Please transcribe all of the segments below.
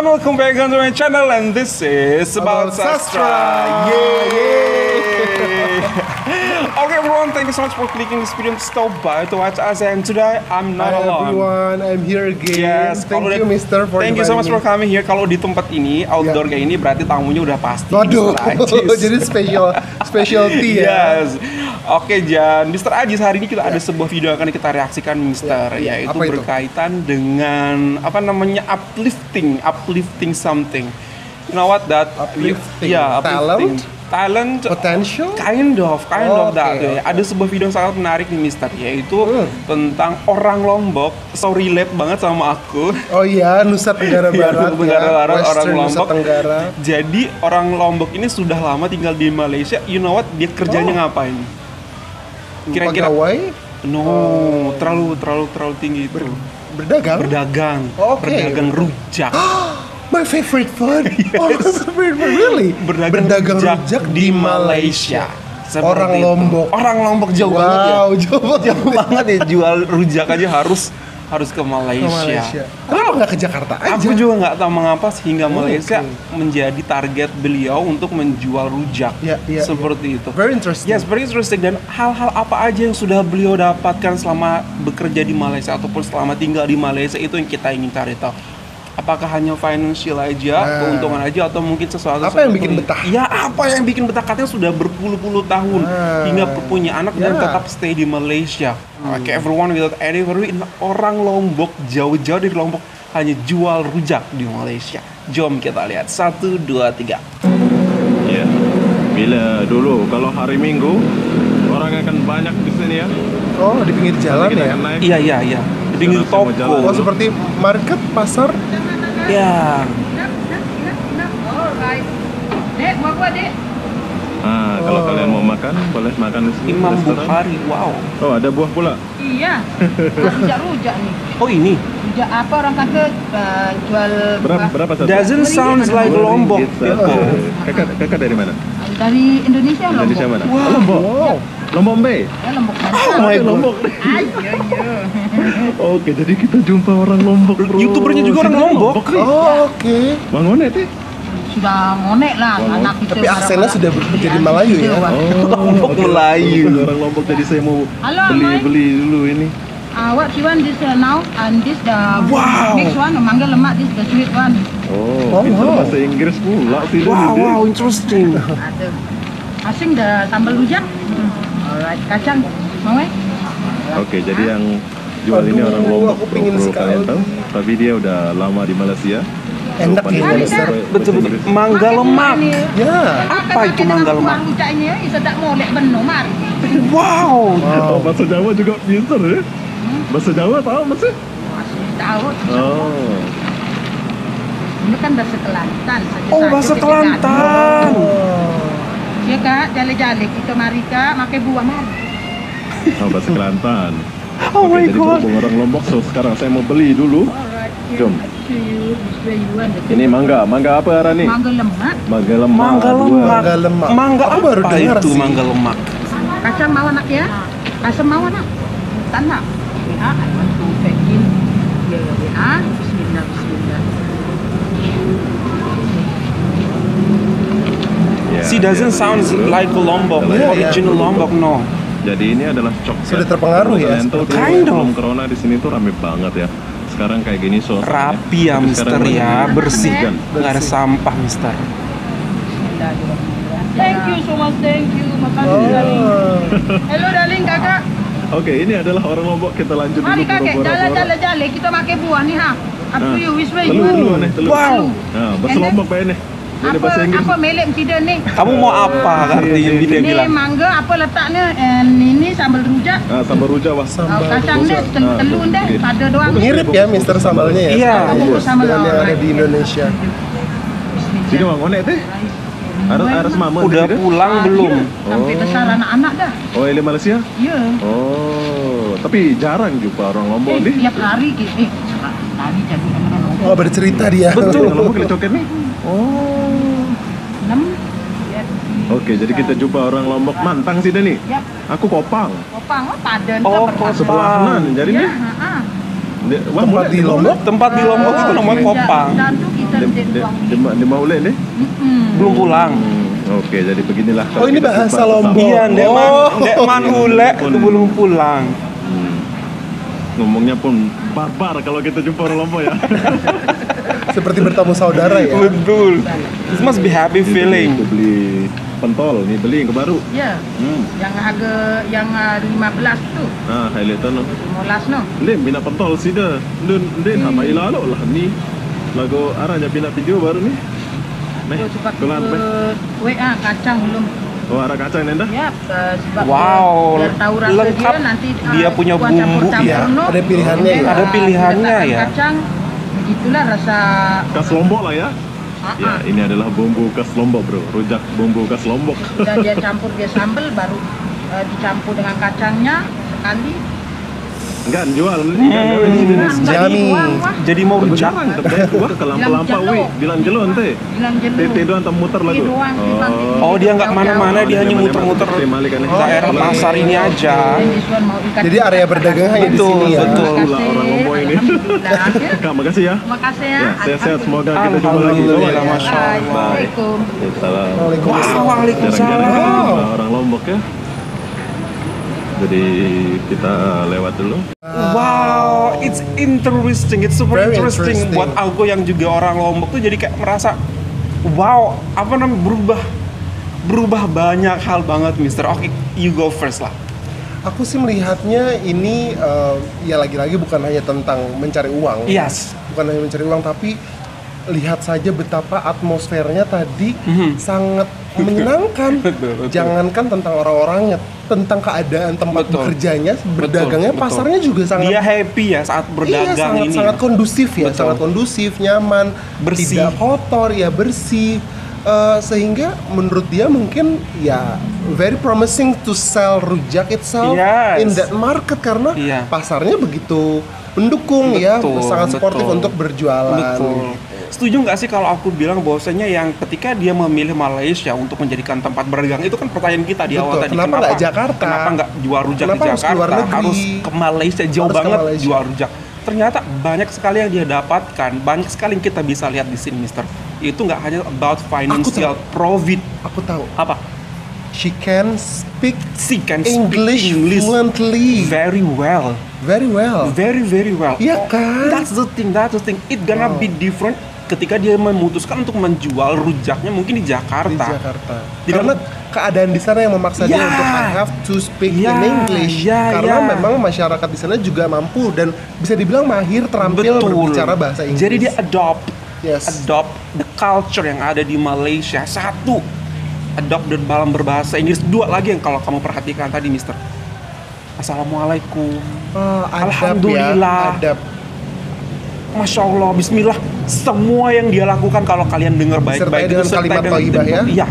everyone, welcome back to my channel and this is About Sastra. Yay! Okay everyone, thank you so much for clicking this video to stop by to watch us, and today I'm not Hi alone. everyone, I'm here again. Yes, thank you Mister for thank you so much for inviting me. coming here. Kalau di tempat ini outdoor kayak ini berarti tamunya udah pasti. Waduh, Mr. Ajis. jadi specialty ya. Yes. Oke Jan, Mr. Ajis, hari ini kita ada sebuah video yang akan kita reaksikan Mister, yaitu Apa itu? berkaitan dengan apa namanya uplifting something. You know what that? Uplifting. Yeah, uplifting. Talent, Potential? kind of that. Okay. Ada sebuah video yang sangat menarik nih Mister, yaitu tentang orang Lombok. So relate banget sama aku. Oh iya, Nusa Tenggara Barat. Nusa Tenggara Barat, orang Western Nusa Lombok. Tenggara. Jadi orang Lombok ini sudah lama tinggal di Malaysia. You know what? Dia kerjanya ngapain? Kira-kira? Pegawai? No, terlalu tinggi itu. Berdagang? Berdagang. Oke. Berdagang rujak. My favorite food. Oh, my favorite food, really? Berdagang rujak di Malaysia. Seperti Orang itu. Lombok. Orang Lombok jauh banget ya. Wow, jauh banget ya, jual rujak aja harus ke Malaysia. Kenapa nggak ke Jakarta aja? Aku juga nggak tahu mengapa sehingga Malaysia menjadi target beliau untuk menjual rujak. Seperti itu. Very interesting. Yes, very interesting. Dan hal-hal apa aja yang sudah beliau dapatkan selama bekerja di Malaysia ataupun selama tinggal di Malaysia, itu yang kita ingin cari tahu. Apakah hanya financial aja, keuntungan aja, atau mungkin sesuatu apa yang bikin betah? Ya, apa yang bikin betah? Katanya sudah berpuluh-puluh tahun hingga punya anak dan tetap stay di Malaysia. Oke, everyone, without any worry, orang Lombok jauh-jauh dari Lombok hanya jual rujak di Malaysia. Jom kita lihat. 1, 2, 3. Ya, bila dulu kalau hari Minggu orang akan banyak di sini ya. Oh, di pinggir jalan Kita ya? akan naik. Iya. Di pinggir Sekarang toko. saya mau jalan. Oh, seperti market, pasar? Ya. Dek, mau apa dek? Kalau kalian mau makan, boleh makan di sini. Imam restoran. Bukhari, wow. Oh, ada buah pula. Iya, rujak nih. Oh ini? Rujak apa orang kata jual Berapa satu? Doesn't sounds like Lombok people. Kakak dari mana? dari Indonesia Lombok. Indonesia mana? Wow. Oh, Lombok. Lombok Bay. Ya Lombok. Oh my God. Lombok. Iya. Oke, jadi kita jumpa orang Lombok, bro. YouTubernya juga orang Lombok. nih. Oh, oke. Bang Onet nih. Sudah ngonek lah anak kita. Tapi aksennya sudah menjadi Melayu ya? Lombok Melayu. Orang Lombok, jadi saya mau Halo, Amai. beli dulu ini. What you want this now and this the Wow. next one mangga lemak, this the sweet one. Oh, pintar bahasa Inggris pula sih dia. Wow, interesting. Ada. Asing the sambal rujak. Alright, kacang. Mau Oke, jadi yang jual ini orang Lombok, aku pingin bro, sekali. kalian tahu. Tapi dia udah lama di Malaysia. Enak pandai ya, bahasa- Mister. bahasa Betul. Inggris. Mangga lemak. Ya. Apa itu mangga lemak? Rujak ini sedap molek benar, Mar. Wow. Oh, bahasa Jawa juga pintar ya. Bahasa Jawa tahu masih? Masih tahu. Oh. Ini kan bahasa Kelantan. Oh, bahasa Kelantan. Ya kak, jale-jale kita mari kak, makai buah mari. Oh, bahasa Kelantan. Oh Oke, my jadi God. berhubung orang Lombok, so sekarang saya mau beli dulu. Alright, Jom. to you, this way you want it. Ini mangga apa Rani? Mangga lemak, Mangga lemak. Mangga dua. lemak. Mangga lemak. Mangga Aku baru apa dengar itu sih. mangga lemak? kacang mau nak ya? Asam mau nak? Tanah. Ya, I want to pack in. Ya, bismillah, bismillah. Ya, She doesn't sound like Lombok, Yeah, original Lombok, no. Jadi ini adalah coklat. Sudah terpengaruh ya, Kalian tahu dulu Kind of. sebelum corona di sini tuh rame banget ya. Sekarang kayak gini suasananya. Rapi ya Tapi Mister sekarang ya, lagi bersih. hujan. Nggak ada sampah Mister. Thank you so much, thank you. Makasih darling. Hello darling kakak. Oke, ini adalah orang Lombok. Kita lanjut Mari dulu kakek, boro-boro. jale-jale kita makai buah nih ha. Up to you, which way you Telur want? nih, telur. Wow. Nah, bahasa And then- Lombok Pak ini. Ini bahasa Inggris. Apa melek tidak nih? Kamu mau apa? Artinya dia Ini bilang. mangga apa letaknya? And ini sambal rujak. Ah, sambal rujak wah. Kacang deh, telur deh, pada doang. Mirip ya Mister sambalnya ya? Iya. Sama Dengan yang lah. ada di Indonesia. Sini Bang Onek teh. Harus mama Udah tadi, pulang belum? Sampai Oh. besar anak-anak dah. Oh, ini Malaysia? Ya. Oh, tapi jarang jumpa orang Lombok nih. Tiap hari gitu. Tadi jadi anak-anak. Oh, bercerita dia. Betul. Orang Lombok coket nih. Oh. 6. Ya. Oke, jadi kita jumpa orang Lombok Mantang sih nih. Yap. Aku Kopang. Kopang, padan. Oh, Sebelahan jadi Ya, nih. Wah, Tempat boleh, di boleh. Lombok? Tempat di Lombok itu namanya Kopang. Dan tuh kita di Maule nih? Belum pulang. Oke, jadi beginilah. Oh, ini bahasa Lombok. Iya, Ndek Man Ule itu belum pulang. Ngomongnya pun barbar kalau kita jumpa orang Lombok ya. Seperti bertemu saudara ya. Betul. This must be happy feeling. Itu beli pentol, nih beli yang baru. Ya. Yang harga yang 15 tu. Highlighter no. 15 no. Ini bina pentol sih dah. Dia nama ilalo lah ni. Lagu arahnya bina video baru nih. Oh, sebab Kelan, WA kacang belum. Oh, arah kacang nenda? Ya, sebab Wow, biar tahu rasa lengkap. dia nanti Dia punya kuah bumbu, campur-campur, ya. no. Ada pilihannya ya. Ada pilihannya diletakkan ya. Kacang, begitulah rasa. Khas Lombok lah ya. Ya, ini adalah bumbu khas Lombok, bro. Rujak bumbu khas Lombok. Sudah dia campur dia sambal baru dicampur dengan kacangnya sekali. Enggak jual beli kan Jami. Jadi mau rujak. jarang tapi gua ke lampa-lampa wi bilang jelon teh. Bilang jenuh. Tete doang tak muter lagu. Oh, dia nggak mana-mana, dia hanya muter-muter daerah pasar ini aja. Jadi area berdagang hanya di Betul, sini ya. betul. Itulah orang Lombok ini. Kak, makasih ya. Makasih ya. Ya, sehat-sehat semoga kita jumpa lagi. Alhamdulillah, Bye-bye. Masya Allah. Assalamualaikum. Salam. Waalaikumsalam. Waalaikumsalam. Jarang-jarang kita jumpa orang Lombok ya. Jadi kita lewat dulu. Wow, it's interesting, it's super Very interesting. interesting. Buat aku yang juga orang Lombok tuh jadi kayak merasa, wow, apa namanya berubah banyak hal banget, Mister. Oke, you go first lah. Aku sih melihatnya ini ya lagi-lagi bukan hanya tentang mencari uang. Yes. Bukan hanya mencari uang, tapi lihat saja betapa atmosfernya tadi sangat menyenangkan. Betul. Jangankan tentang orang-orangnya, tentang keadaan tempat Betul. bekerjanya, berdagangnya, Betul. pasarnya juga sangat. Dia happy ya saat berdagang Iya, sangat, ini. sangat kondusif ya, Betul. sangat kondusif, nyaman, Bersih. tidak kotor ya, bersih. Sehingga menurut dia mungkin ya very promising to sell rujak itself Yes. in that market karena Iya. pasarnya begitu mendukung ya, Betul, sangat sportif betul. untuk berjualan. Betul. Setuju nggak sih kalau aku bilang bahwasanya yang ketika dia memilih Malaysia untuk menjadikan tempat berdagang itu kan pertanyaan kita di awal Betul. tadi. Kenapa nggak Jakarta? Kenapa nggak jual rujak Kenapa di harus Jakarta? keluar negeri? Harus ke Malaysia, jauh Harus ke banget Malaysia. jual rujak. Ternyata banyak sekali yang dia dapatkan, banyak sekali yang kita bisa lihat di sini, Mister. Itu nggak hanya about financial profit. Aku tahu. Apa? She can speak She can speak English fluently, very well. very well. Very very well. Iya kan? That's the thing. It gonna Wow. be different ketika dia memutuskan untuk menjual rujaknya mungkin di Di Jakarta. Jakarta. Tidak- Karena keadaan di sana yang memaksa dia Ya. untuk I have to speak Ya, in English. ya, Karena ya. memang masyarakat di sana juga mampu dan bisa dibilang mahir terampil berbicara bahasa Inggris. Jadi dia adopt Yes. the culture yang ada di Malaysia. Satu, adopt dan dalam berbahasa Inggris. Dua lagi yang kalau kamu perhatikan tadi, Mister. Assalamualaikum. Adab Alhamdulillah. ya, adab. Masya Allah, Bismillah. Semua yang dia lakukan kalau kalian dengar baik-baik Disertai dengan kalimat thayyibah ya? Iya,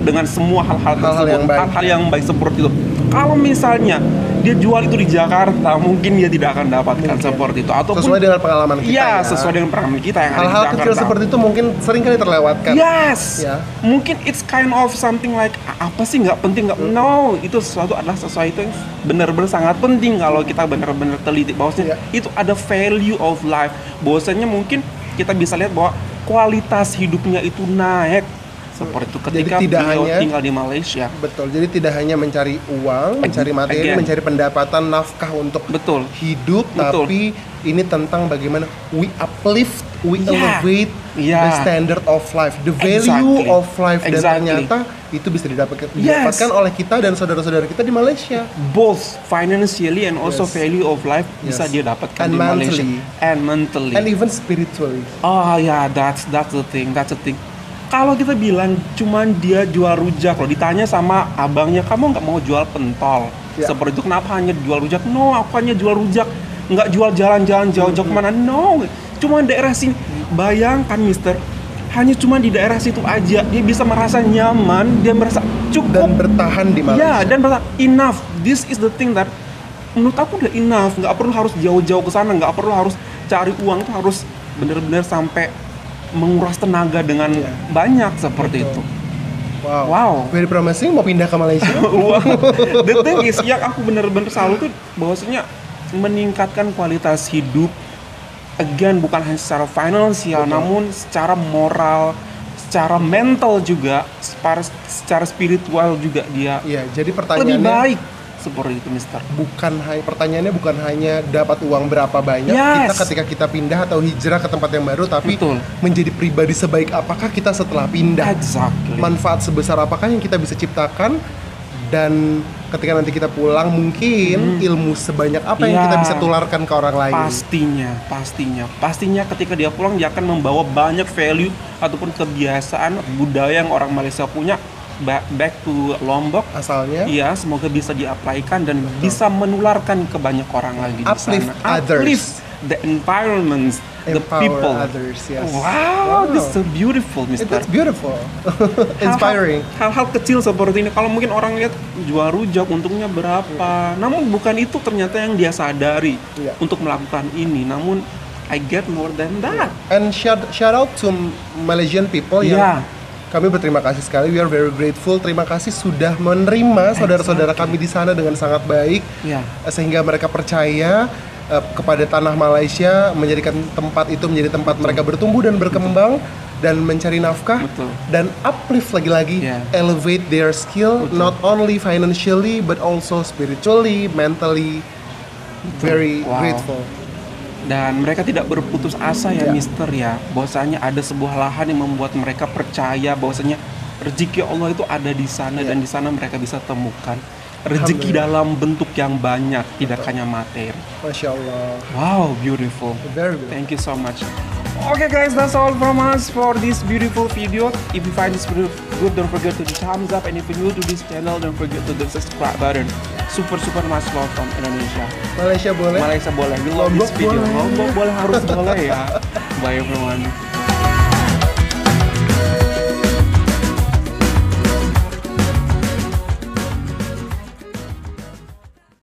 dengan semua hal-hal tersebut, yang baik. hal-hal yang baik seperti itu. Kalau misalnya dia jual itu di Jakarta, mungkin dia tidak akan dapatkan seperti itu. Ataupun Sesuai dengan pengalaman kita iya, ya. sesuai dengan pengalaman kita yang ada di Hal-hal Jakarta. kecil seperti itu mungkin sering kali terlewatkan. Yes, Ya. mungkin it's kind of something like apa sih nggak penting nggak no itu sesuatu adalah sesuatu yang benar-benar sangat penting kalau kita benar-benar teliti bahwasanya Ya. itu ada value of life bahwasanya mungkin kita bisa lihat bahwa kualitas hidupnya itu naik seperti itu ketika Jadi tidak beliau hanya- tinggal di Malaysia. Betul. Jadi tidak hanya mencari uang, mencari materi, Again. mencari pendapatan, nafkah untuk Betul. hidup, Betul. tapi ini tentang bagaimana we uplift, we Yeah. elevate Yeah. the standard of life, the value Exactly. of life, dan Exactly. ternyata itu bisa Yes. didapatkan oleh kita dan saudara-saudara kita di Malaysia. Both financially and also Yes. value of life bisa Yes. dia dapatkan And di Malaysia mentally. and mentally. And even spiritually. Oh ya, that's the thing. Kalau kita bilang cuman dia jual rujak loh, ditanya sama abangnya, kamu nggak mau jual pentol? Ya. Seperti itu, kenapa hanya jual rujak? No, aku hanya jual rujak, nggak jual jalan-jalan jauh-jauh kemana? No, cuma daerah sini. Bayangkan, Mister, hanya cuma di daerah situ aja, dia bisa merasa nyaman, dia merasa cukup. Dan bertahan di Ya, Malaysia. dan merasa enough. This is the thing that menurut aku udah enough. Nggak perlu harus jauh-jauh ke sana, nggak perlu harus cari uang tuh harus bener-bener sampai menguras tenaga dengan banyak seperti itu. Wow. Very promising, mau pindah ke Malaysia. Wow. The thing is, yang aku bener-bener salut tuh bahwasanya meningkatkan kualitas hidup again bukan hanya secara finansial, namun secara moral, secara mental juga, secara spiritual juga dia Iya, jadi lebih pertanyaannya baik seperti itu, Mister. pertanyaannya bukan hanya dapat uang berapa banyak Yes. kita ketika kita pindah atau hijrah ke tempat yang baru, tapi Betul. menjadi pribadi sebaik apakah kita setelah pindah. Exactly. Manfaat sebesar apakah yang kita bisa ciptakan, dan ketika nanti kita pulang mungkin ilmu sebanyak apa yang Ya. kita bisa tularkan ke orang lain. Pastinya ketika dia pulang dia akan membawa banyak value ataupun kebiasaan budaya yang orang Malaysia punya back to Lombok. Asalnya Iya, semoga bisa diaplikan dan bisa menularkan ke banyak orang lagi di Uplift sana. others. Uplift the environment, the empower people. others, yes. Wow, this is so beautiful, Mister. It's beautiful. Inspiring. Hal-hal kecil seperti ini, kalau mungkin orang lihat jual rujak untungnya berapa, namun bukan itu ternyata yang dia sadari Iya. untuk melakukan ini. Namun I get more than that. And shout out to Malaysian people yang Iya. kami berterima kasih sekali. We are very grateful. Terima kasih sudah menerima saudara-saudara kami di sana dengan sangat baik, Iya. sehingga mereka percaya kepada tanah Malaysia, menjadikan tempat itu menjadi tempat mereka bertumbuh dan berkembang dan mencari nafkah. Betul. Dan uplift lagi-lagi, Iya. elevate their skill, not only financially but also spiritually, mentally. Very Wow. grateful. Dan mereka tidak berputus asa ya, Ya. Mister ya. Bahwasanya ada sebuah lahan yang membuat mereka percaya bahwasanya rezeki Allah itu ada di sana Ya. dan di sana mereka bisa temukan rezeki dalam bentuk yang banyak, tidak hanya materi. Masya Allah. Wow, beautiful. Very good. Thank you so much. Okay guys, that's all from us for this beautiful video. If you find this video good, don't forget to do thumbs up, and if you're new to this channel, don't forget to the subscribe button. Super much love from Indonesia. Malaysia boleh? Malaysia boleh. We love this Lombok video. boleh. Lombok boleh, harus boleh ya. Bye everyone.